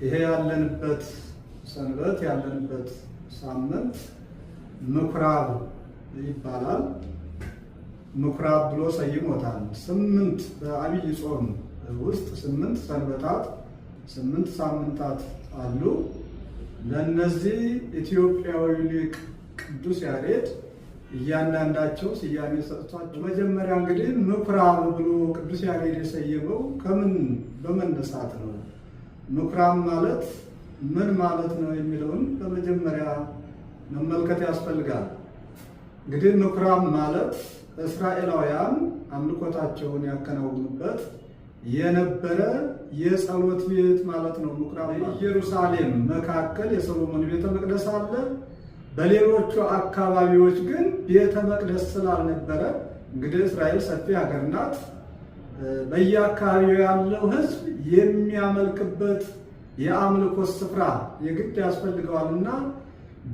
ይሄ ያለንበት ሰንበት ያለንበት ሳምንት ምኩራብ ይባላል። ምኩራብ ብሎ ሰይሞታል። 8 በአብይ ጾም ውስጥ 8 ሰንበታት 8 ሳምንታት አሉ። ለነዚህ ኢትዮጵያዊ ሊቅ ቅዱስ ያሬድ እያንዳንዳቸው ስያሜ ሰጥቷቸው፣ መጀመሪያ እንግዲህ ምኩራብ ብሎ ቅዱስ ያሬድ የሰየመው ከምን በመነሳት ነው? ምኩራብ ማለት ምን ማለት ነው የሚለውን በመጀመሪያ መመልከት ያስፈልጋል። እንግዲህ ምኩራብ ማለት እስራኤላውያን አምልኮታቸውን ያከናውኑበት የነበረ የጸሎት ቤት ማለት ነው። ምኩራብ በኢየሩሳሌም መካከል የሰሎሞን ቤተ መቅደስ አለ። በሌሎቹ አካባቢዎች ግን ቤተ መቅደስ ስላልነበረ፣ እንግዲህ እስራኤል ሰፊ ሀገር ናት። በየአካባቢው ያለው ሕዝብ የሚያመልክበት የአምልኮ ስፍራ የግድ ያስፈልገዋልና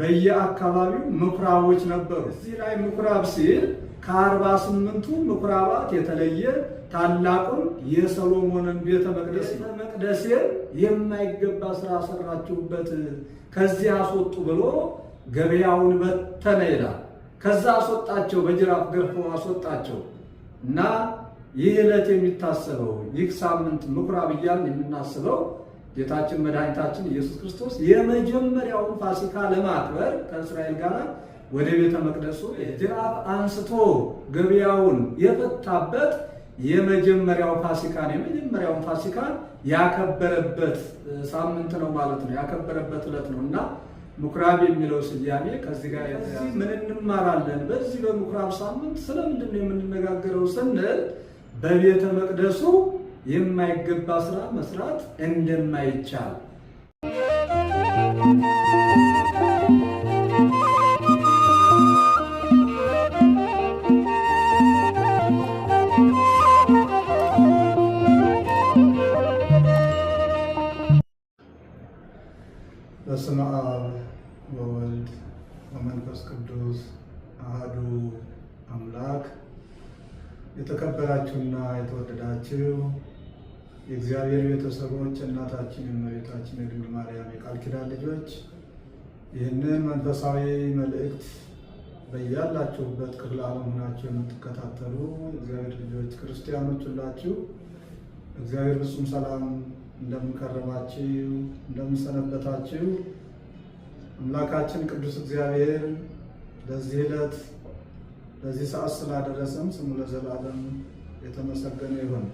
በየአካባቢው ምኩራቦች ነበሩ። እዚህ ላይ ምኩራብ ሲል ከ48ቱ ምኩራባት የተለየ ታላቁን የሰሎሞንን ቤተ መቅደስን የማይገባ ስራ ሰራችሁበት፣ ከዚህ አስወጡ ብሎ ገበያውን በተነ ይላል። ከዛ አስወጣቸው፣ በጅራፍ ገርፎ አስወጣቸው እና ይህ ዕለት የሚታሰበው ይህ ሳምንት ምኩራብ እያልን የምናስበው ጌታችን መድኃኒታችን ኢየሱስ ክርስቶስ የመጀመሪያውን ፋሲካ ለማክበር ከእስራኤል ጋር ወደ ቤተ መቅደሱ ጅራፍ አንስቶ ገበያውን የፈታበት የመጀመሪያው ፋሲካን ያከበረበት ሳምንት ነው ማለት ነው። ያከበረበት ዕለት ነው እና ምኩራብ የሚለው ስያሜ ከዚህ ጋር ምን እንማራለን? በዚህ በምኩራብ ሳምንት ስለምንድን ነው የምንነጋገረው ስንል በቤተ መቅደሱ የማይገባ ስራ መስራት እንደማይቻል በስመ አብ ወወልድ ወመንፈስ ቅዱስ አሐዱ አምላክ። የተከበራችሁና የተወደዳችሁ የእግዚአብሔር ቤተሰቦች፣ እናታችን የእመቤታችን የድንግል ማርያም የቃል ኪዳን ልጆች፣ ይህንን መንፈሳዊ መልእክት በያላችሁበት ክፍለ ዓለም ሆናችሁ የምትከታተሉ እግዚአብሔር ልጆች ክርስቲያኖች ሁላችሁ እግዚአብሔር ፍጹም ሰላም እንደምንከረማችሁ እንደምንሰነበታችሁ፣ አምላካችን ቅዱስ እግዚአብሔር ለዚህ ዕለት ለዚህ ሰዓት ስላደረሰን ስሙ ለዘላለም የተመሰገነ ይሁን።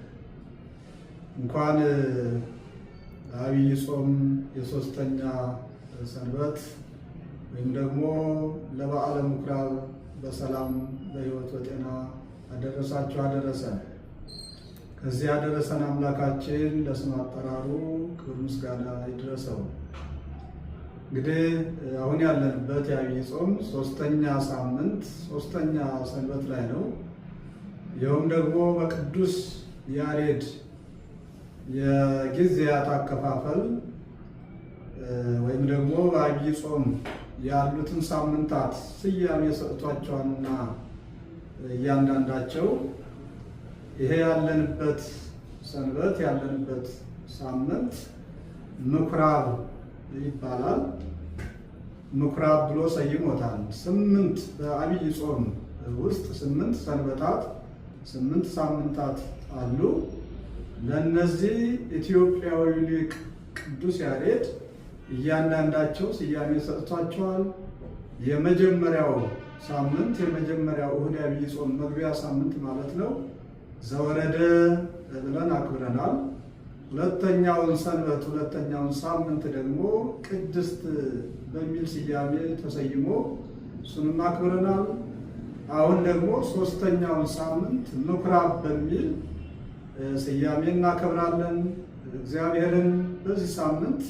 እንኳን ለዐቢይ ጾም የሶስተኛ ሰንበት ወይም ደግሞ ለበዓለ ምኩራብ በሰላም በሕይወት በጤና አደረሳችሁ አደረሰን። ከዚህ ያደረሰን አምላካችን ለስም አጠራሩ ክብር ምስጋና ይድረሰው። እንግዲህ አሁን ያለንበት የዐቢይ ጾም ሶስተኛ ሳምንት ሶስተኛ ሰንበት ላይ ነው። ይኸውም ደግሞ በቅዱስ ያሬድ የጊዜያት አከፋፈል ወይም ደግሞ በዐቢይ ጾም ያሉትን ሳምንታት ስያሜ ሰጥቷቸዋልና እያንዳንዳቸው ይሄ ያለንበት ሰንበት ያለንበት ሳምንት ምኩራብ ይባላል። ምኩራብ ብሎ ሰይሞታል። 8 በዐቢይ ጾም ውስጥ 8 ሰንበታት 8 ሳምንታት አሉ። ለነዚህ ኢትዮጵያዊ ሊቅ ቅዱስ ያሬድ እያንዳንዳቸው ስያሜ ሰጥቷቸዋል። የመጀመሪያው ሳምንት የመጀመሪያው እሁድ የዐቢይ ጾም መግቢያ ሳምንት ማለት ነው ዘወረደ ብለን አክብረናል። ሁለተኛውን ሰንበት ሁለተኛውን ሳምንት ደግሞ ቅድስት በሚል ስያሜ ተሰይሞ እሱንም አክብረናል። አሁን ደግሞ ሶስተኛውን ሳምንት ምኩራብ በሚል ስያሜ እናከብራለን። እግዚአብሔርን በዚህ ሳምንት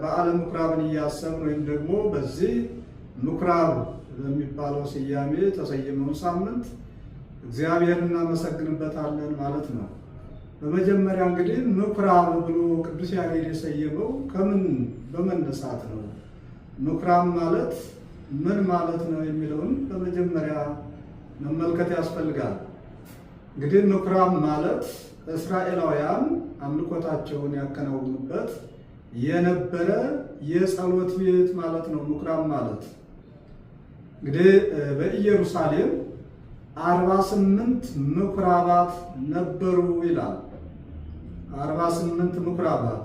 በዓለ ምኩራብን እያሰብን ወይም ደግሞ በዚህ ምኩራብ በሚባለው ስያሜ ተሰየመውን ሳምንት እግዚአብሔርን እናመሰግንበታለን ማለት ነው። በመጀመሪያ እንግዲህ ምኩራብ ብሎ ቅዱስ ያሬድ የሰየመው ከምን በመነሳት ነው? ምኩራብ ማለት ምን ማለት ነው የሚለውን በመጀመሪያ መመልከት ያስፈልጋል። እንግዲህ ምኩራብ ማለት እስራኤላውያን አምልኮታቸውን ያከናውኑበት የነበረ የጸሎት ቤት ማለት ነው። ምኩራብ ማለት እንግዲህ በኢየሩሳሌም 48 ምኩራባት ነበሩ ይላል። 48 ምኩራባት።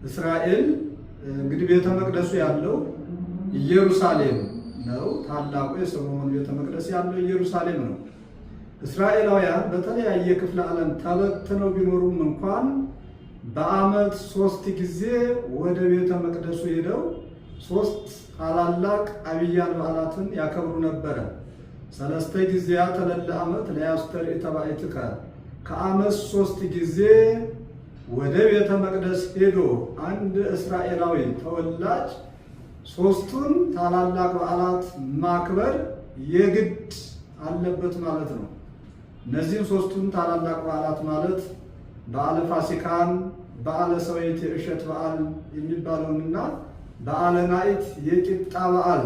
እስራኤል እንግዲህ ቤተ መቅደሱ ያለው ኢየሩሳሌም ነው። ታላቁ የሰሎሞን ቤተ መቅደስ ያለው ኢየሩሳሌም ነው። እስራኤላውያን በተለያየ ክፍለ ዓለም ተበትነው ቢኖሩም እንኳን በዓመት 3 ጊዜ ወደ ቤተ መቅደሱ ሄደው 3 ታላላቅ አብያን በዓላትን ያከብሩ ነበረ። 3 ጊዜያት ለለ ዓመት ለያስተር ተባይትከ ከዓመት 3 ጊዜ ወደ ቤተ መቅደስ ሄዶ አንድ እስራኤላዊ ተወላጅ 3ቱን ታላላቅ በዓላት ማክበር የግድ አለበት ማለት ነው። እነዚህም 3ቱን ታላላቅ በዓላት ማለት በዓለ ፋሲካን፣ በዓለ ሰዊት የእሸት በዓል የሚባለውንና በዓለ ናኢት የቂጣ በዓል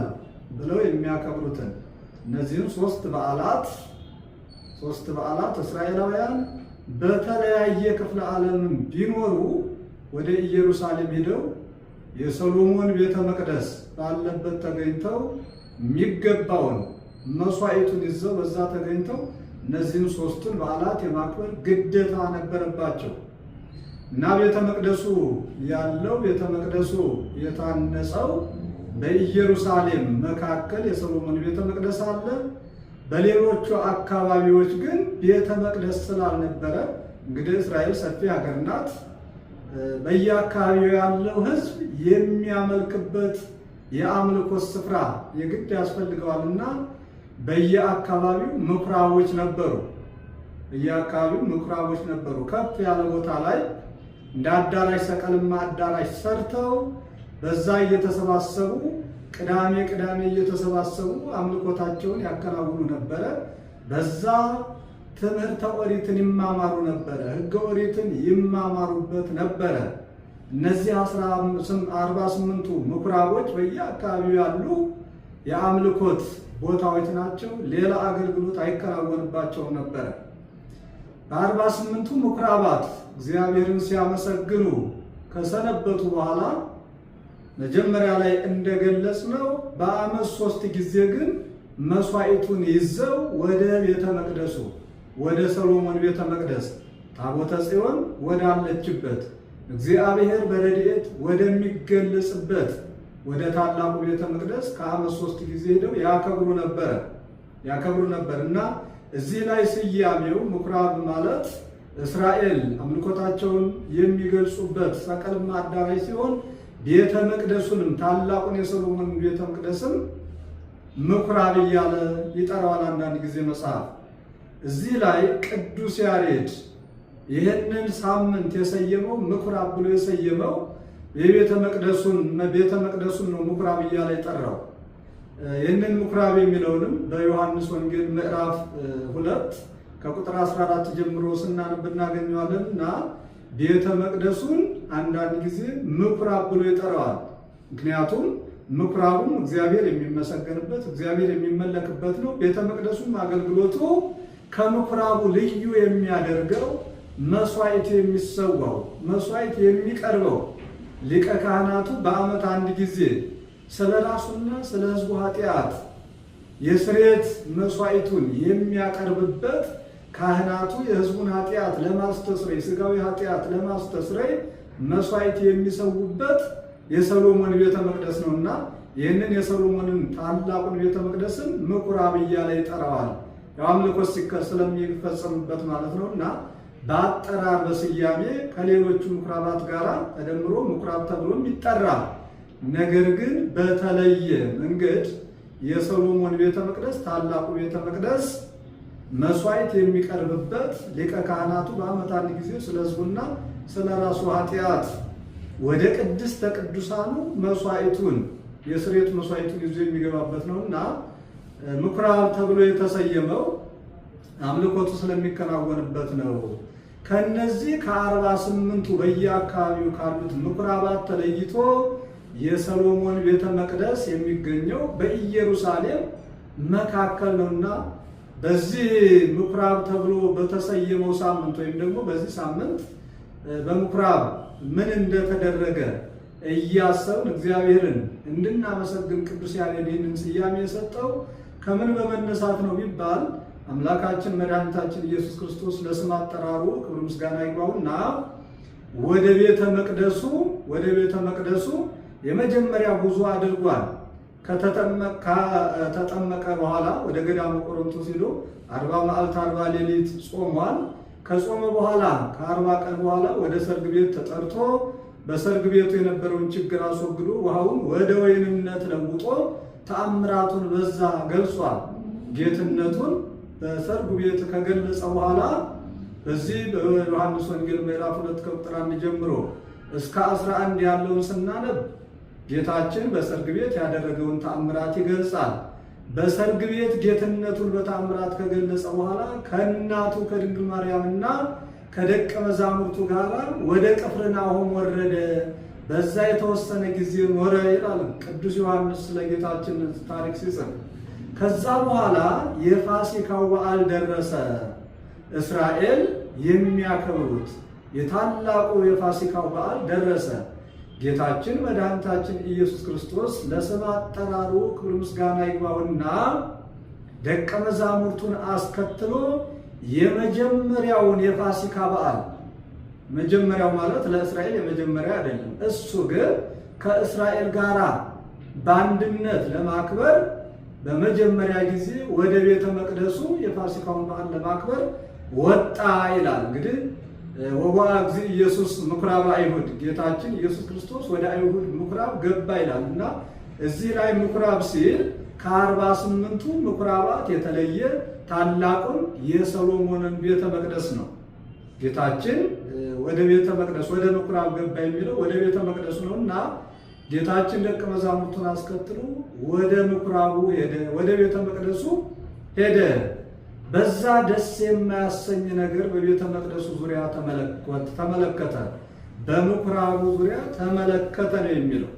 ብለው የሚያከብሩትን እነዚህም 3 በዓላት እስራኤላውያን በተለያየ ክፍለ ዓለም ቢኖሩ ወደ ኢየሩሳሌም ሄደው የሰሎሞን ቤተ መቅደስ ባለበት ተገኝተው የሚገባውን መስዋዕቱን ይዘው በዛ ተገኝተው እነዚህን 3ቱን በዓላት የማክበር ግዴታ ነበረባቸው እና ቤተ መቅደሱ ያለው ቤተ መቅደሱ የታነጸው በኢየሩሳሌም መካከል የሰሎሞን ቤተ መቅደስ አለ። በሌሎቹ አካባቢዎች ግን ቤተ መቅደስ ስላልነበረ እንግዲህ እስራኤል ሰፊ ሀገር ናት። በየአካባቢው ያለው ሕዝብ የሚያመልክበት የአምልኮት ስፍራ የግድ ያስፈልገዋልና በየአካባቢው ምኩራቦች ነበሩ። ከፍ ያለ ቦታ ላይ እንደ አዳራሽ ሰቀልማ አዳራሽ ሰርተው በዛ እየተሰባሰቡ ቅዳሜ እየተሰባሰቡ አምልኮታቸውን ያከናውኑ ነበረ። በዛ ትምህርተ ኦሪትን ይማማሩ ነበረ። ሕገ ኦሪትን ይማማሩበት ነበረ። እነዚህ 48ቱ ምኩራቦች በየአካባቢው ያሉ የአምልኮት ቦታዎች ናቸው። ሌላ አገልግሎት አይከናወንባቸውም ነበረ። በ48ቱ ምኩራባት እግዚአብሔርን ሲያመሰግኑ ከሰነበቱ በኋላ መጀመሪያ ላይ እንደገለጽ ነው በዓመት 3 ጊዜ ግን መስዋዕቱን ይዘው ወደ ቤተ መቅደሱ ወደ ሰሎሞን ቤተ መቅደስ ታቦተ ጽዮን ወዳለችበት እግዚአብሔር በረድኤት ወደሚገለጽበት ወደ ታላቁ ቤተ መቅደስ ከዓመት 3 ጊዜ ሄደው ያከብሩ ነበር እና እዚህ ላይ ስያሜው ምኩራብ ማለት እስራኤል አምልኮታቸውን የሚገልጹበት ሰቀልማ አዳራሽ ሲሆን ቤተ መቅደሱንም ታላቁን የሰሎሞን ቤተ መቅደስም ምኩራብ እያለ ይጠራዋል። አንዳንድ ጊዜ መጽሐፍ እዚህ ላይ ቅዱስ ያሬድ ይህንን ሳምንት የሰየመው ምኩራብ ብሎ የሰየመው የቤተ መቅደሱን ነው ምኩራብ እያለ የጠራው። ይህንን ምኩራብ የሚለውንም በዮሐንስ ወንጌል ምዕራፍ 2 ከቁጥር 14 ጀምሮ ስናነብ እናገኘዋለን እና ቤተ መቅደሱን አንዳንድ ጊዜ ምኩራብ ብሎ ይጠራዋል። ምክንያቱም ምኩራቡም እግዚአብሔር የሚመሰገንበት እግዚአብሔር የሚመለክበት ነው። ቤተ መቅደሱም አገልግሎቱ ከምኩራቡ ልዩ የሚያደርገው መስዋዕት የሚሰዋው መስዋዕት የሚቀርበው ሊቀ ካህናቱ በዓመት 1 ጊዜ ስለ ራሱና ስለ ሕዝቡ ኃጢአት የስርየት መስዋዕቱን የሚያቀርብበት ካህናቱ የሕዝቡን ኃጢአት ለማስተስረይ ስጋዊ ኃጢአት ለማስተስረይ መስዋዕት የሚሰውበት የሰሎሞን ቤተ መቅደስ ነውና ይህንን የሰሎሞንን ታላቁን ቤተ መቅደስን ምኩራብ እያለ ይጠራዋል። አምልኮት ስለሚፈጸምበት ማለት ነውና በአጠራር በስያሜ ከሌሎቹ ምኩራባት ጋር ተደምሮ ምኩራብ ተብሎም ይጠራል። ነገር ግን በተለየ መንገድ የሰሎሞን ቤተ መቅደስ ታላቁ ቤተ መቅደስ መስዋዕት የሚቀርብበት ሊቀ ካህናቱ በዓመት 1 ጊዜ ስለ ሕዝቡና ስለ ራሱ ኃጢአት ወደ ቅድስተ ቅዱሳኑ መስዋዕቱን የስርየት መስዋዕቱን ይዞ የሚገባበት ነውና ምኩራብ ተብሎ የተሰየመው አምልኮቱ ስለሚከናወንበት ነው። ከነዚህ ከ48ቱ በየአካባቢው ካሉት ምኩራባት ተለይቶ የሰሎሞን ቤተ መቅደስ የሚገኘው በኢየሩሳሌም መካከል ነውና በዚህ ምኩራብ ተብሎ በተሰየመው ሳምንት ወይም ደግሞ በዚህ ሳምንት በምኩራብ ምን እንደተደረገ እያሰብን እግዚአብሔርን እንድናመሰግን ቅዱስ ያሬድ ይህንን ስያሜ የሰጠው ከምን በመነሳት ነው ቢባል አምላካችን መድኃኒታችን ኢየሱስ ክርስቶስ ለስም አጠራሩ ክብር ምስጋና ይግባውና ወደ ቤተ መቅደሱ የመጀመሪያ ጉዞ አድርጓል። ከተጠመቀ በኋላ ወደ ገዳመ ቆሮንቶስ ሄዶ 40 መዓልት 40 ሌሊት ጾሟል። ከጾመ በኋላ ከ40 ቀን በኋላ ወደ ሰርግ ቤት ተጠርቶ በሰርግ ቤቱ የነበረውን ችግር አስወግዶ ውሃውን ወደ ወይንነት ለውጦ ተአምራቱን በዛ ገልጿል። ጌትነቱን በሰርግ ቤት ከገለጸ በኋላ በዚህ በዮሐንስ ወንጌል ምዕራፍ 2 ቁጥር 1 ጀምሮ እስከ 11 ያለውን ስናነብ ጌታችን በሰርግ ቤት ያደረገውን ተአምራት ይገልጻል። በሰርግ ቤት ጌትነቱን በተአምራት ከገለጸ በኋላ ከእናቱ ከድንግል ማርያምና ከደቀ መዛሙርቱ ጋር ወደ ቅፍርናሆም ወረደ። በዛ የተወሰነ ጊዜ ኖረ ይላል ቅዱስ ዮሐንስ ስለ ጌታችን ታሪክ ሲጽፍ። ከዛ በኋላ የፋሲካው በዓል ደረሰ። እስራኤል የሚያከብሩት የታላቁ የፋሲካው በዓል ደረሰ። ጌታችን መድኃኒታችን ኢየሱስ ክርስቶስ ለስም አጠራሩ ክብር ምስጋና ይግባውና ደቀ መዛሙርቱን አስከትሎ የመጀመሪያውን የፋሲካ በዓል መጀመሪያው ማለት ለእስራኤል የመጀመሪያ አይደለም። እሱ ግን ከእስራኤል ጋር በአንድነት ለማክበር በመጀመሪያ ጊዜ ወደ ቤተ መቅደሱ የፋሲካውን በዓል ለማክበር ወጣ ይላል። እንግዲህ ወበአ እግዚእ ኢየሱስ ምኩራብ አይሁድ፣ ጌታችን ኢየሱስ ክርስቶስ ወደ አይሁድ ምኩራብ ገባ ይላል እና እዚህ ላይ ምኩራብ ሲል ከ48ቱ ምኩራባት የተለየ ታላቁን የሰሎሞንን ቤተ መቅደስ ነው። ጌታችን ወደ ቤተ መቅደስ ወደ ምኩራብ ገባ የሚለው ወደ ቤተ መቅደሱ ነው እና ጌታችን ደቀ መዛሙርቱን አስከትሎ ወደ ምኩራቡ ሄደ፣ ወደ ቤተ መቅደሱ ሄደ። በዛ ደስ የማያሰኝ ነገር በቤተ መቅደሱ ዙሪያ ተመለከተ፣ በምኩራቡ ዙሪያ ተመለከተ ነው የሚለው።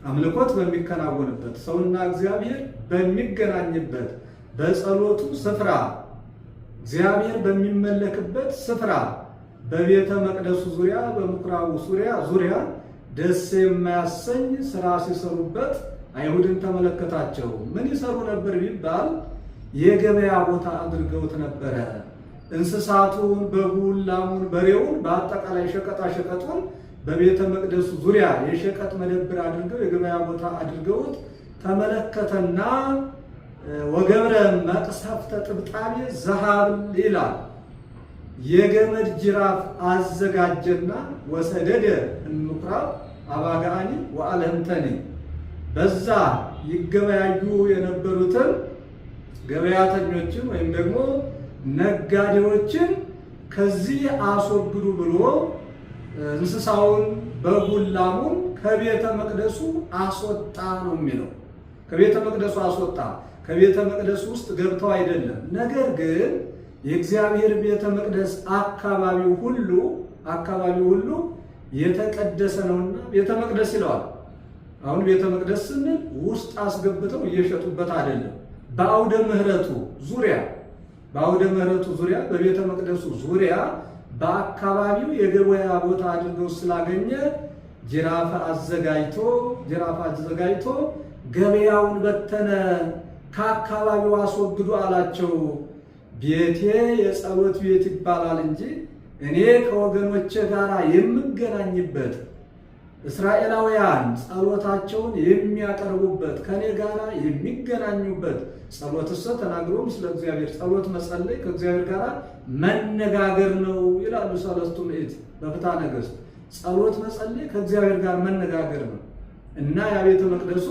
አምልኮት በሚከናወንበት ሰውና እግዚአብሔር በሚገናኝበት በጸሎቱ ስፍራ እግዚአብሔር በሚመለክበት ስፍራ በቤተ መቅደሱ ዙሪያ በምኩራቡ ዙሪያ ደስ የማያሰኝ ስራ ሲሰሩበት አይሁድን ተመለከታቸው። ምን ይሰሩ ነበር ቢባል የገበያ ቦታ አድርገውት ነበረ። እንስሳቱን፣ በጉን፣ ላሙን፣ በሬውን በአጠቃላይ ሸቀጣ ሸቀጡን በቤተ መቅደሱ ዙሪያ የሸቀጥ መደብር አድርገው የገበያ ቦታ አድርገውት ተመለከተና ወገብረ መቅሰፍተ ጥብጣቤ ዘሃብል ይላል። የገመድ ጅራፍ አዘጋጀና ወሰደደ እምኩራብ አባጋኒ ወአለምተኒ በዛ ይገበያዩ የነበሩትን ገበያተኞችን ወይም ደግሞ ነጋዴዎችን ከዚህ አስወግዱ ብሎ እንስሳውን በጉን ላሙን ከቤተ መቅደሱ አስወጣ ነው የሚለው። ከቤተ መቅደሱ አስወጣ። ከቤተ መቅደሱ ውስጥ ገብተው አይደለም። ነገር ግን የእግዚአብሔር ቤተ መቅደስ አካባቢው ሁሉ የተቀደሰ ነውና ቤተ መቅደስ ይለዋል። አሁን ቤተ መቅደስ ስንል ውስጥ አስገብተው እየሸጡበት አይደለም። በአውደ ምሕረቱ ዙሪያ በቤተ መቅደሱ ዙሪያ በአካባቢው የገበያ ቦታ አድርገው ስላገኘ ጅራፍ አዘጋጅቶ ገበያውን በተነ። ከአካባቢው አስወግዱ አላቸው። ቤቴ የጸሎት ቤት ይባላል እንጂ እኔ ከወገኖቼ ጋር የምገናኝበት እስራኤላውያን ጸሎታቸውን የሚያቀርቡበት ከኔ ጋር የሚገናኙበት ጸሎትሰ ተናግሮ ስለ እግዚአብሔር ጸሎት መጸለይ ከእግዚአብሔር ጋር መነጋገር ነው ይላሉ ሰለስቱ ምዕት በፍትሐ ነገሥት። ጸሎት መጸለይ ከእግዚአብሔር ጋር መነጋገር ነው እና ያ ቤተ መቅደሱ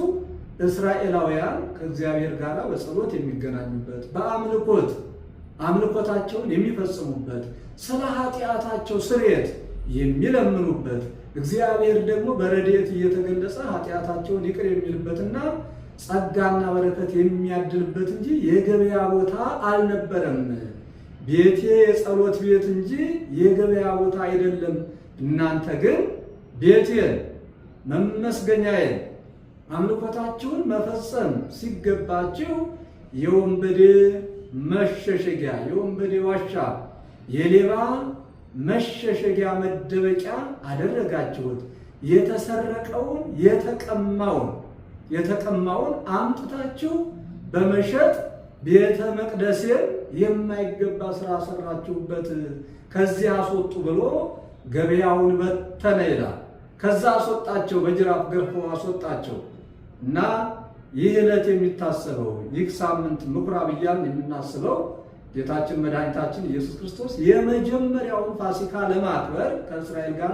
እስራኤላውያን ከእግዚአብሔር ጋር በጸሎት የሚገናኙበት አምልኮታቸውን የሚፈጽሙበት ስለ ኃጢአታቸው ስርየት የሚለምኑበት እግዚአብሔር ደግሞ በረድኤት እየተገለጸ ኃጢአታቸውን ይቅር የሚልበትና ጸጋና በረከት የሚያድልበት እንጂ የገበያ ቦታ አልነበረም። ቤቴ የጸሎት ቤት እንጂ የገበያ ቦታ አይደለም። እናንተ ግን ቤቴን መመስገኛዬን አምልኮታችሁን መፈጸም ሲገባችሁ የወንበዴ መሸሸጊያ፣ የወንበዴ ዋሻ፣ የሌባ መሸሸጊያ መደበቂያ አደረጋችሁት። የተሰረቀውን የተቀማውን አምጥታችሁ በመሸጥ ቤተ መቅደሴን የማይገባ ስራ ሰራችሁበት፣ ከዚህ አስወጡ ብሎ ገበያውን በተነ ይላል። ከዛ አስወጣቸው፣ በጅራፍ ገርፎ አስወጣቸው እና ይህ ዕለት የሚታሰበው ይህ ሳምንት ምኩራብ እያልን የምናስበው ጌታችን መድኃኒታችን ኢየሱስ ክርስቶስ የመጀመሪያውን ፋሲካ ለማክበር ከእስራኤል ጋር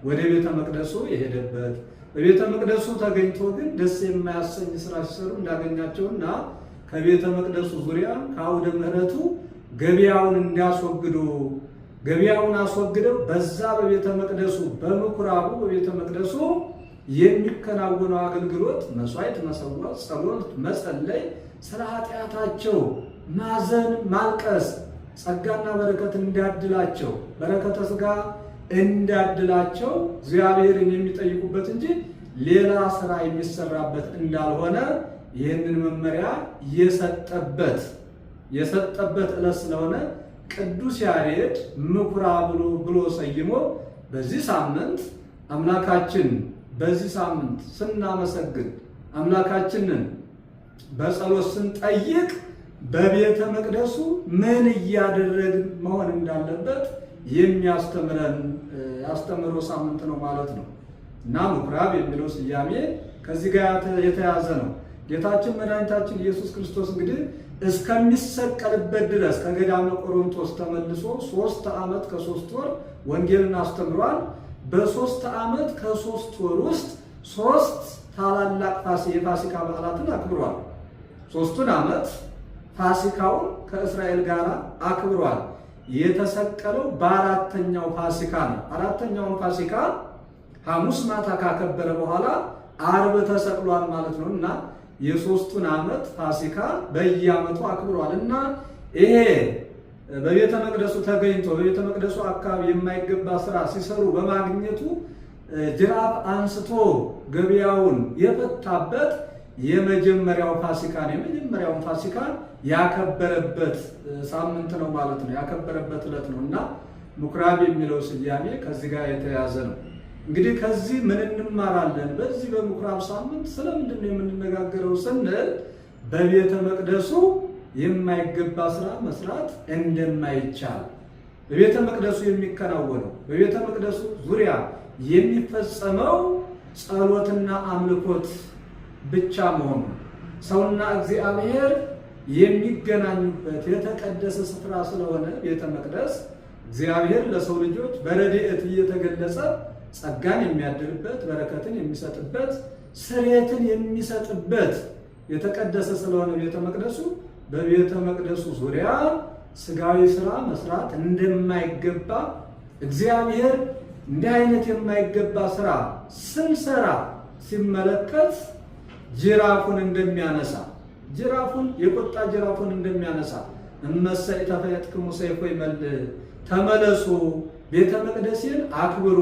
ወደ ቤተ መቅደሱ የሄደበት፣ በቤተ መቅደሱ ተገኝቶ ግን ደስ የማያሰኝ ስራ ሲሰሩ እንዳገኛቸውና ከቤተ መቅደሱ ዙሪያ ከአውደ ምሕረቱ ገበያውን እንዲያስወግዱ ገበያውን አስወግደው በዛ በቤተ መቅደሱ በምኩራቡ በቤተ መቅደሱ የሚከናወነው አገልግሎት መስዋዕት መሰዋት፣ ጸሎት መጸለይ፣ ስለ ኃጢአታቸው ማዘን ማልቀስ፣ ጸጋና በረከት እንዲያድላቸው በረከተ ሥጋ እንዲያድላቸው እግዚአብሔርን የሚጠይቁበት እንጂ ሌላ ስራ የሚሰራበት እንዳልሆነ ይህንን መመሪያ የሰጠበት ዕለት ስለሆነ ቅዱስ ያሬድ ምኩራብ ብሎ ሰይሞ በዚህ ሳምንት አምላካችን በዚህ ሳምንት ስናመሰግን አምላካችንን በጸሎት ስንጠይቅ በቤተ መቅደሱ ምን እያደረግን መሆን እንዳለበት ያስተምረው ሳምንት ነው ማለት ነው እና ምኩራብ የሚለው ስያሜ ከዚህ ጋር የተያዘ ነው። ጌታችን መድኃኒታችን ኢየሱስ ክርስቶስ እንግዲህ እስከሚሰቀልበት ድረስ ከገዳመ ቆሮንቶስ ተመልሶ 3 ዓመት ከ3 ወር ወንጌልን አስተምሯል። በ3 ዓመት ከ3 ወር ውስጥ 3 ታላላቅ የፋሲካ በዓላትን አክብሯል። 3ቱን ዓመት ፋሲካውን ከእስራኤል ጋር አክብሯል። የተሰቀለው በ4ኛው ፋሲካ ነው። 4ኛውን ፋሲካ ሐሙስ ማታ ካከበረ በኋላ ዓርብ ተሰቅሏል ማለት ነው እና የ3ቱን ዓመት ፋሲካ በየዓመቱ አክብሯል እና ይሄ በቤተ መቅደሱ ተገኝቶ በቤተ መቅደሱ አካባቢ የማይገባ ስራ ሲሰሩ በማግኘቱ ጅራፍ አንስቶ ገበያውን የፈታበት የመጀመሪያው ፋሲካ ያከበረበት ሳምንት ነው ማለት ነው። ያከበረበት ዕለት ነው እና ምኩራብ የሚለው ስያሜ ከዚህ ጋር የተያዘ ነው። እንግዲህ ከዚህ ምን እንማራለን? በዚህ በምኩራብ ሳምንት ስለምንድን ነው የምንነጋገረው ስንል በቤተ መቅደሱ የማይገባ ስራ መስራት እንደማይቻል፣ በቤተ መቅደሱ የሚከናወነው በቤተ መቅደሱ ዙሪያ የሚፈጸመው ጸሎትና አምልኮት ብቻ መሆኑ ሰውና እግዚአብሔር የሚገናኙበት የተቀደሰ ስፍራ ስለሆነ ቤተ መቅደስ እግዚአብሔር ለሰው ልጆች በረድኤት እየተገለጸ ጸጋን የሚያድርበት፣ በረከትን የሚሰጥበት፣ ስርየትን የሚሰጥበት የተቀደሰ ስለሆነ ቤተ መቅደሱ በቤተ መቅደሱ ዙሪያ ስጋዊ ስራ መስራት እንደማይገባ እግዚአብሔር እንዲህ አይነት የማይገባ ስራ ስንሰራ ሲመለከት ጅራፉን እንደሚያነሳ የቁጣ ጅራፉን እንደሚያነሳ እመሰ ኢተፈየጥክሙ ሰይፎ ይመልእ ተመለሱ፣ ቤተ መቅደሴን አክብሩ፣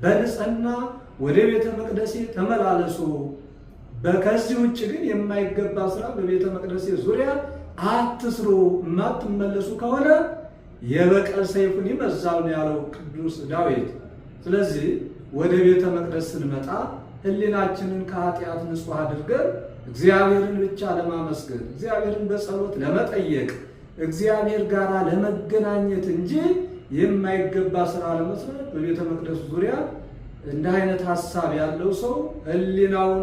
በንጽሕና ወደ ቤተ መቅደሴ ተመላለሱ፣ ከዚህ ውጭ ግን የማይገባ ስራ በቤተ መቅደሴ ዙሪያ አትስሩ፣ የማትመለሱ ከሆነ የበቀል ሰይፉን ይመዛል ነው ያለው ቅዱስ ዳዊት። ስለዚህ ወደ ቤተ መቅደስ ስንመጣ ሕሊናችንን ከኃጢአት ንጹሕ አድርገን እግዚአብሔርን ብቻ ለማመስገን፣ እግዚአብሔርን በጸሎት ለመጠየቅ፣ እግዚአብሔር ጋር ለመገናኘት እንጂ የማይገባ ስራ ለመስራት በቤተ መቅደሱ ዙሪያ እንደ አይነት ሀሳብ ያለው ሰው ሕሊናውን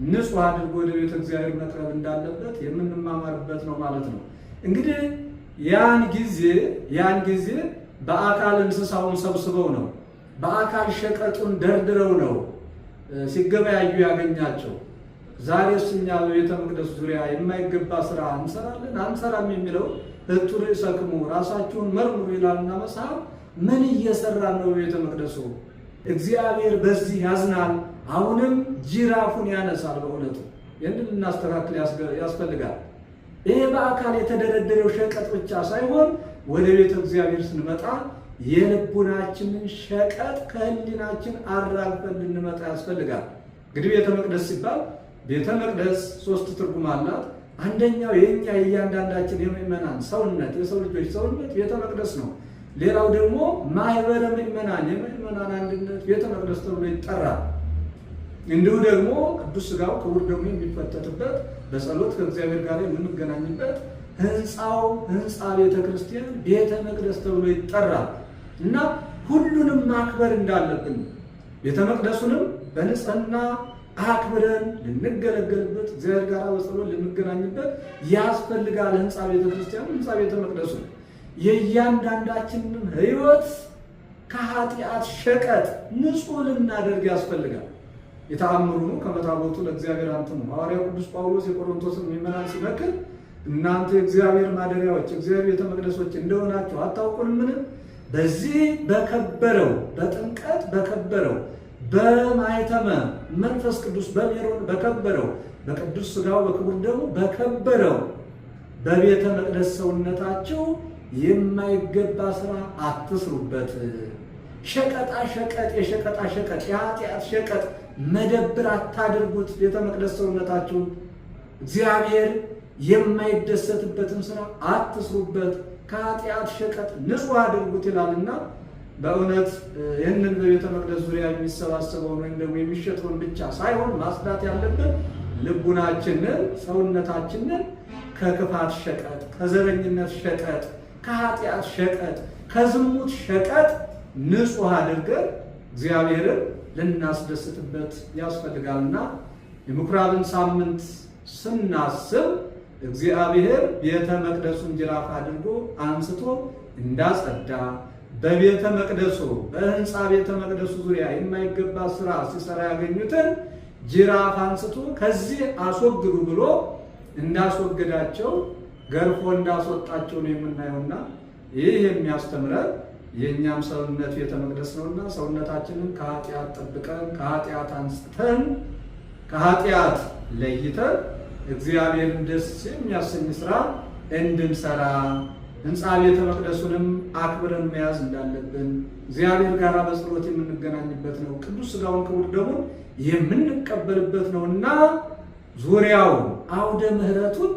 ንጹሕ አድርጎ ወደ ቤተ እግዚአብሔር መቅረብ እንዳለበት የምንማማርበት ነው ማለት ነው። እንግዲህ ያን ጊዜ በአካል እንስሳውን ሰብስበው ነው፣ በአካል ሸቀጡን ደርድረው ነው ሲገበያዩ ያገኛቸው። ዛሬስ እኛ በቤተ መቅደስ ዙሪያ የማይገባ ስራ እንሰራለን አንሰራም የሚለው እቱ ርእሰክሙ ራሳችሁን መርምሩ ይላልና መጽሐፍ። ምን እየሰራን ነው በቤተ መቅደሱ? እግዚአብሔር በዚህ ያዝናል፣ አሁንም ጅራፉን ያነሳል። በእውነቱ ይህንን ልናስተካክል ያስፈልጋል። ይሄ በአካል የተደረደረው ሸቀጥ ብቻ ሳይሆን ወደ ቤተ እግዚአብሔር ስንመጣ የልቡናችንን ሸቀጥ ከሕሊናችን አራግፈን ልንመጣ ያስፈልጋል። እንግዲህ ቤተ መቅደስ ሲባል ቤተ መቅደስ 3 ትርጉም አላት። አንደኛው የእኛ የእያንዳንዳችን የምእመናን ሰውነት፣ የሰው ልጆች ሰውነት ቤተ መቅደስ ነው። ሌላው ደግሞ ማህበረ ምእመናን የምእመናን አንድነት ቤተ መቅደስ ተብሎ ይጠራል። እንዲሁ ደግሞ ቅዱስ ሥጋው ክቡር ደግሞ የሚፈተትበት በጸሎት ከእግዚአብሔር ጋር የምንገናኝበት ህንፃው ህንፃ ቤተ ክርስቲያን ቤተ መቅደስ ተብሎ ይጠራል እና ሁሉንም ማክበር እንዳለብን ቤተ መቅደሱንም በንጽህና አክብረን ልንገለገልበት እግዚአብሔር ጋር በጸሎት ልንገናኝበት ያስፈልጋል። ህንፃ ቤተ ክርስቲያኑ ህንፃ ቤተ መቅደሱ የእያንዳንዳችንን ህይወት ከኃጢአት ሸቀጥ ንጹህ ልናደርግ ያስፈልጋል። የተአምሩ ነው ከመታቦቱ ለእግዚአብሔር አንትሙ ሐዋርያው ቅዱስ ጳውሎስ የቆሮንቶስን ምዕመናን ሲመክር እናንተ የእግዚአብሔር ማደሪያዎች የእግዚአብሔር ቤተ መቅደሶች እንደሆናችሁ አታውቁምን? በዚህ በከበረው በጥምቀት በከበረው በማኅተመ መንፈስ ቅዱስ በሜሮን በከበረው በቅዱስ ሥጋው በክቡር ደሙ በከበረው በቤተ መቅደስ ሰውነታችሁ የማይገባ ስራ አትስሩበት። ሸቀጣ ሸቀጥ የሸቀጣ ሸቀጥ የኃጢአት ሸቀጥ መደብር አታድርጉት። ቤተ መቅደስ ሰውነታችሁን እግዚአብሔር የማይደሰትበትን ስራ አትስሩበት፣ ከኃጢአት ሸቀጥ ንጹህ አድርጉት ይላልና በእውነት ይህንን በቤተ መቅደስ ዙሪያ የሚሰባሰበውን ወይም ደግሞ የሚሸጠውን ብቻ ሳይሆን ማጽዳት ያለብን ልቡናችንን፣ ሰውነታችንን ከክፋት ሸቀጥ፣ ከዘረኝነት ሸቀጥ፣ ከኃጢአት ሸቀጥ፣ ከዝሙት ሸቀጥ ንጹህ አድርገን እግዚአብሔርን ልናስደስትበት ያስፈልጋልና የምኩራብን ሳምንት ስናስብ እግዚአብሔር ቤተ መቅደሱን ጅራፍ አድርጎ አንስቶ እንዳጸዳ በቤተ መቅደሱ በህንፃ ቤተ መቅደሱ ዙሪያ የማይገባ ስራ ሲሰራ ያገኙትን ጅራፍ አንስቶ ከዚህ አስወግዱ ብሎ እንዳስወገዳቸው ገርፎ እንዳስወጣቸው ነው የምናየውና ይህ የሚያስተምረን የእኛም ሰውነት ቤተ መቅደስ ነውና ሰውነታችንን ከኃጢአት ጠብቀን ከኃጢአት አንስተን ከኃጢአት ለይተን እግዚአብሔርን ደስ የሚያሰኝ ስራ እንድንሰራ ህንፃ ቤተ መቅደሱንም አክብረን መያዝ እንዳለብን እግዚአብሔር ጋር በጸሎት የምንገናኝበት ነው። ቅዱስ ሥጋውን ክቡር ደሙን የምንቀበልበት ነውና ዙሪያው አውደ ምሕረቱን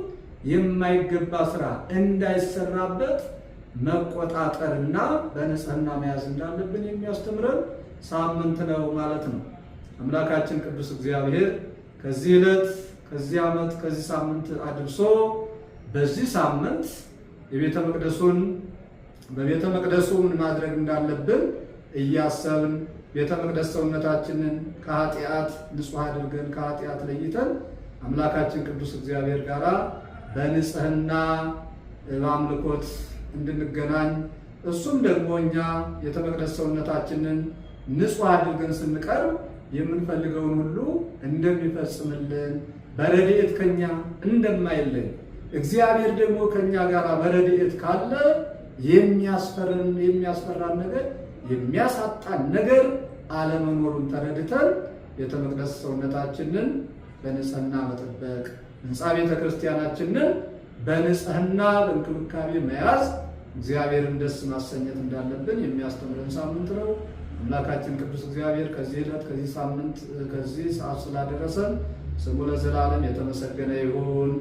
የማይገባ ስራ እንዳይሰራበት መቆጣጠርና በንጽህና መያዝ እንዳለብን የሚያስተምረን ሳምንት ነው ማለት ነው። አምላካችን ቅዱስ እግዚአብሔር ከዚህ ዕለት ከዚህ ዓመት ከዚህ ሳምንት አድርሶ በዚህ ሳምንት የቤተ መቅደሱን በቤተ መቅደሱ ምን ማድረግ እንዳለብን እያሰብን ቤተ መቅደስ ሰውነታችንን ከኃጢአት ንጹህ አድርገን ከኃጢአት ለይተን አምላካችን ቅዱስ እግዚአብሔር ጋር በንጽህና በአምልኮት እንድንገናኝ እሱም ደግሞ እኛ ቤተ መቅደስ ሰውነታችንን ንጹህ አድርገን ስንቀርብ የምንፈልገውን ሁሉ እንደሚፈጽምልን በረድኤት ከኛ እንደማይለይ እግዚአብሔር ደግሞ ከኛ ጋር በረድኤት ካለ የሚያስፈራን ነገር የሚያሳጣን ነገር አለመኖሩን ተረድተን ቤተ መቅደስ ሰውነታችንን በንጽህና መጠበቅ ህንፃ ቤተ ክርስቲያናችንን በንጽህና በእንክብካቤ መያዝ እግዚአብሔርን ደስ ማሰኘት እንዳለብን የሚያስተምረን ሳምንት ነው። አምላካችን ቅዱስ እግዚአብሔር ከዚህ ዕለት ከዚህ ሳምንት ከዚህ ሰዓት ስላደረሰን ስሙ ለዘላለም የተመሰገነ ይሁን።